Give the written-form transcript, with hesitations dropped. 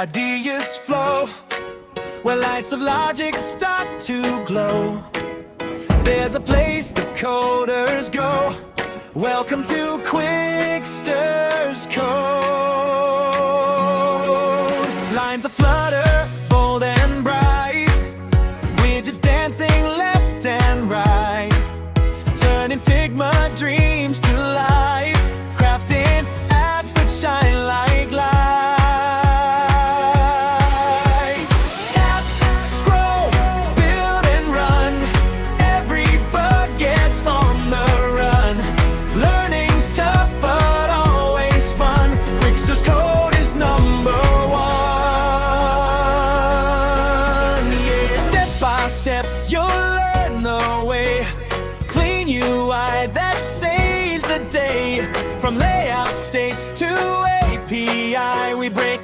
ideas flow, where lights of logic start to glow. There's a place the coders go. Welcome to Quicksters Code. Lines of flutter, bold and bright, widgets dancing left and right, turning Figma dreams to life, crafting apps that shine like light. Tap, scroll, build and run, every bug gets on the run. Learning's tough but always fun. Quicksters Code is number one. Yeah, step by step you'll learn the way. Clean UI that saves the day. From layout states to API, we break